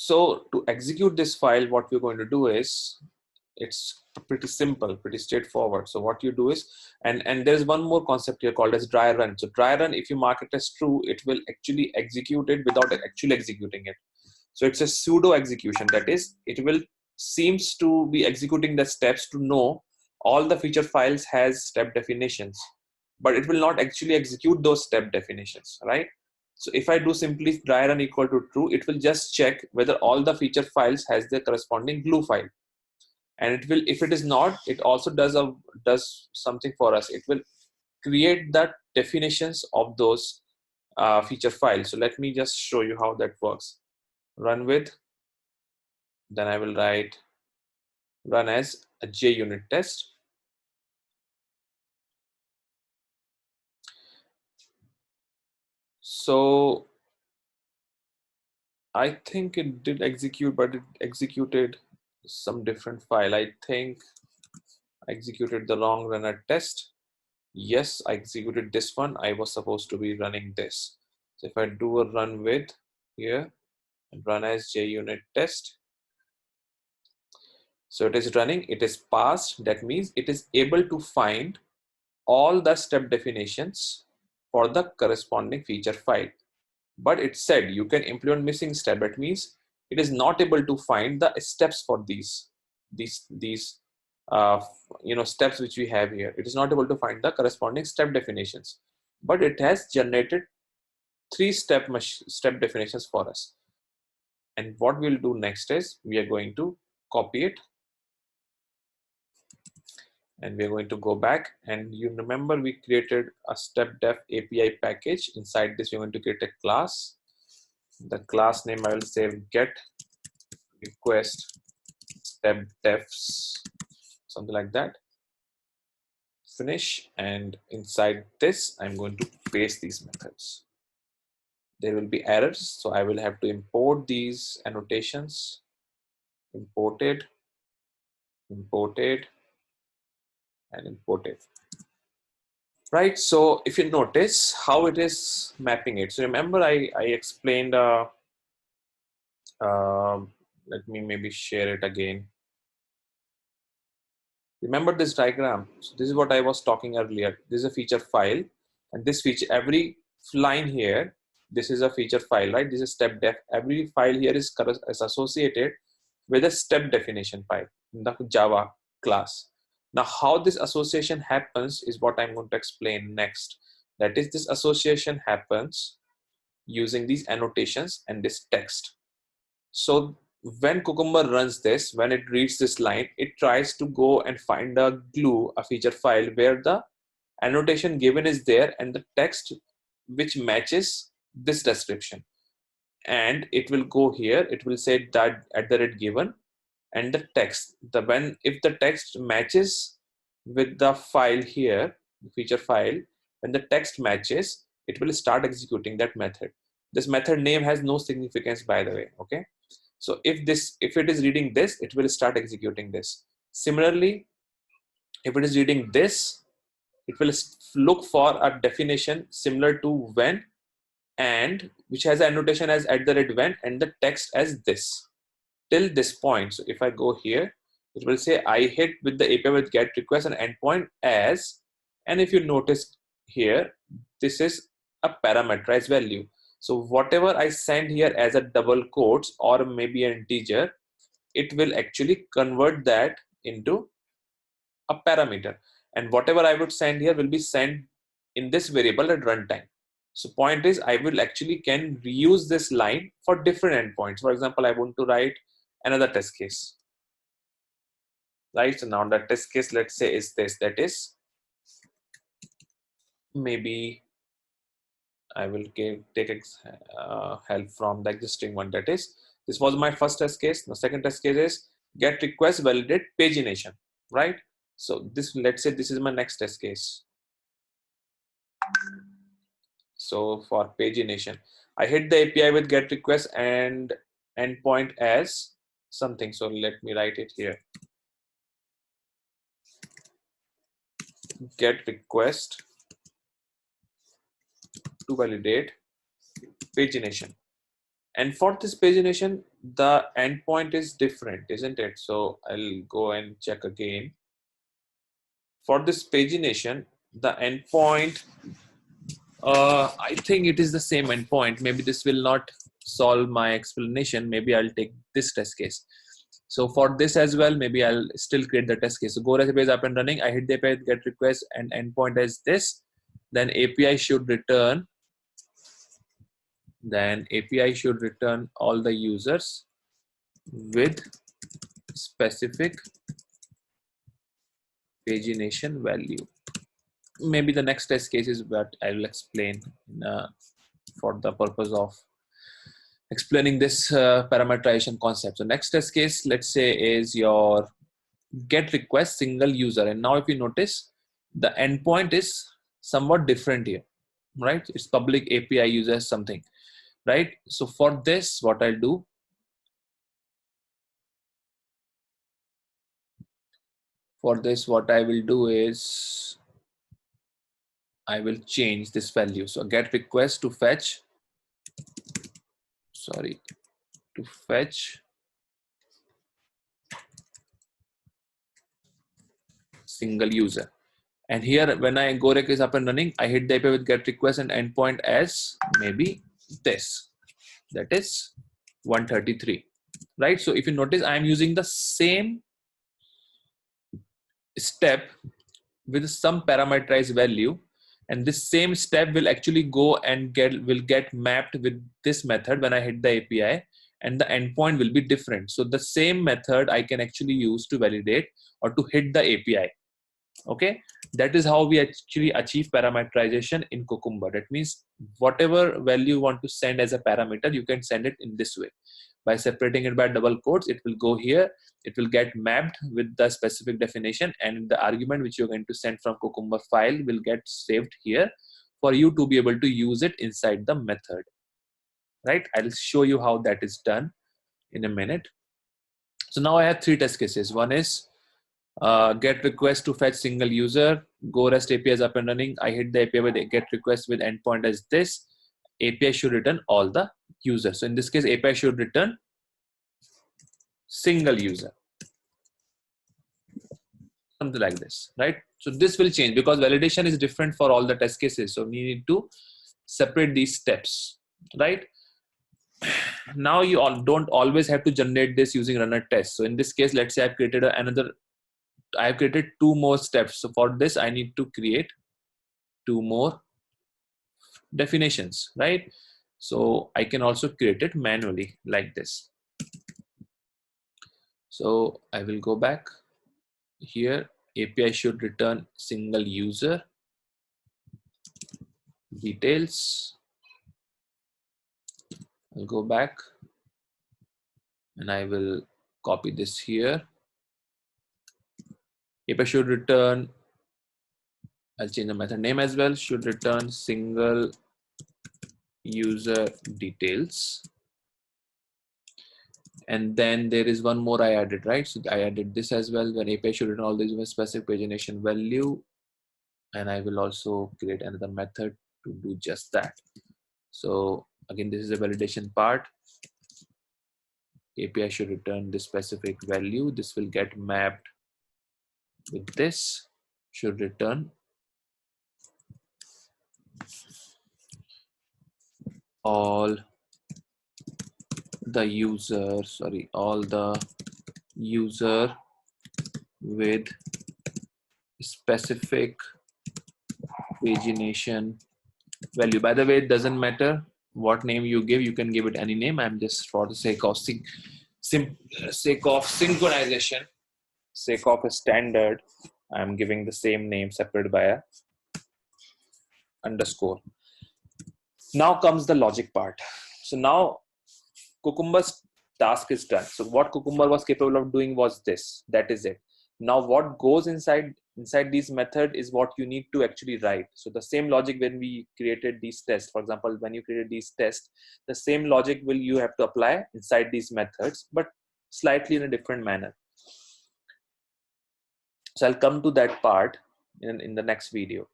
So to execute this file, what we're going to do is, it's pretty simple, pretty straightforward. So what you do is, and there's one more concept here called as dry run. So dry run, if you mark it as true, it will actually execute it without actually executing it. So it's a pseudo execution, that is, it will seems to be executing the steps to know all the feature files has step definitions, but it will not actually execute those step definitions, right? So if I do simply dry run equal to true, it will just check whether all the feature files has their corresponding glue file. And it will, if it is not, it also does something for us. It will create the definitions of those feature files. So let me just show you how that works. Run with, then I will write run as a JUnit test. So I think it did execute, but it executed some different file. I think I executed the wrong runner test. Yes, I executed this one. I was supposed to be running this. So if I do a run with here and run as JUnit test, so it is running, it is passed. That means it is able to find all the step definitions for the corresponding feature file. But it said you can implement missing step. That means it is not able to find the steps for these uh, steps which we have here. It is not able to find the corresponding step definitions, but it has generated 3 step definitions for us. And what we'll do next is we are going to copy it, and we're going to go back, and you remember we created a step def API package. Inside this we're going to create a class. The class name I will say get request step defs, something like that. Finish, and inside this I'm going to paste these methods. There will be errors, so I will have to import these annotations. Imported, imported, and imported. Right, so if you notice how it is mapping it. So remember I explained, let me maybe share it again. Remember this diagram? So this is what I was talking earlier. This is a feature file, and this feature, every line here, this is a feature file, right? This is step def. Every file here is associated with a step definition file in the Java class. Now, how this association happens is what I'm going to explain next. That is, this association happens using these annotations and this text. So when Cucumber runs this, when it reads this line, it tries to go and find a glue, a feature file where the annotation given is there and the text which matches this description. And it will go here, it will say that at the rate given, and the text, if the text matches with the file here, the feature file, when the text matches, it will start executing that method. This method name has no significance, by the way. Okay, so if it is reading this, it will start executing this. Similarly, if it is reading this, it will look for a definition similar to when, and which has an annotation as at the rate when, and the text as this till this point. So if I go here, it will say I hit with the API with get request and endpoint as, and if you notice here, this is a parameterized value. So whatever I send here as a double quotes or maybe an integer, it will actually convert that into a parameter, and whatever I would send here will be sent in this variable at runtime. So point is, I will actually can reuse this line for different endpoints. For example, I want to write another test case, right? So now that test case, let's say, is this, that is, maybe I will take help from the existing one. That is, this was my first test case. The second test case is get request validate pagination, right? So this, let's say this is my next test case. So for pagination, I hit the API with get request and endpoint as something. So let me write it here. Get request to validate pagination. And for this pagination, the endpoint is different, isn't it? So I'll go and check again. For this pagination, the endpoint, I think it is the same endpoint. Maybe this will not solve my explanation. Maybe I'll take this test case. So for this as well, maybe I'll still create the test case. So Go REST API is up and running. I hit the API get request and endpoint as this. Then API should return. Then API should return all the users with specific pagination value. Maybe the next test case is what I will explain for the purpose of explaining this parameterization concept. So next test case, let's say, is your get request single user. And now if you notice, the endpoint is somewhat different here, right? It's public API uses something, right? So for this, what I'll do, what I will do is I will change this value. So get request to fetch, single user. And here, when I go rec is up and running, I hit the API with get request and endpoint as maybe this, that is 133, right? So if you notice, I'm using the same step with some parameterized value, and this same step will actually go and get mapped with this method when I hit the API, and the endpoint will be different. So the same method I can actually use to validate or to hit the API. Okay, that is how we actually achieve parameterization in Cucumber. That means whatever value you want to send as a parameter, you can send it in this way. By separating it by double quotes, it will go here, it will get mapped with the specific definition, and the argument which you're going to send from Cucumber file will get saved here for you to be able to use it inside the method, right? I'll show you how that is done in a minute. So now I have three test cases. One is get request to fetch single user. Go REST API is up and running. I hit the API with get request with endpoint as this. API should return all the users. So in this case, API should return single user, something like this, right? So this will change because validation is different for all the test cases. So we need to separate these steps, right? Now you don't always have to generate this using runner test. So in this case, let's say I've created I've created two more steps. So for this, I need to create two more definitions, right? So I can also create it manually like this. So I will go back here. API should return single user details. I'll go back and I will copy this here. API should return, I'll change the method name as well, should return single user details. And then there is one more I added, right? So I added this as well, when API should return all these with specific pagination value. And I will also create another method to do just that. So again, this is a validation part. API should return this specific value. This will get mapped with this, should return all the user with specific pagination value. By the way, it doesn't matter what name you give, you can give it any name. I'm just, for the sake of synchronization, sake of a standard, I'm giving the same name separated by a underscore. Now comes the logic part. So now Cucumber's task is done. So what Cucumber was capable of doing was this. That is it. Now what goes inside these method is what you need to actually write. So the same logic when we created these tests, for example, when you created these tests, the same logic will you have to apply inside these methods, but slightly in a different manner. So I'll come to that part in the next video.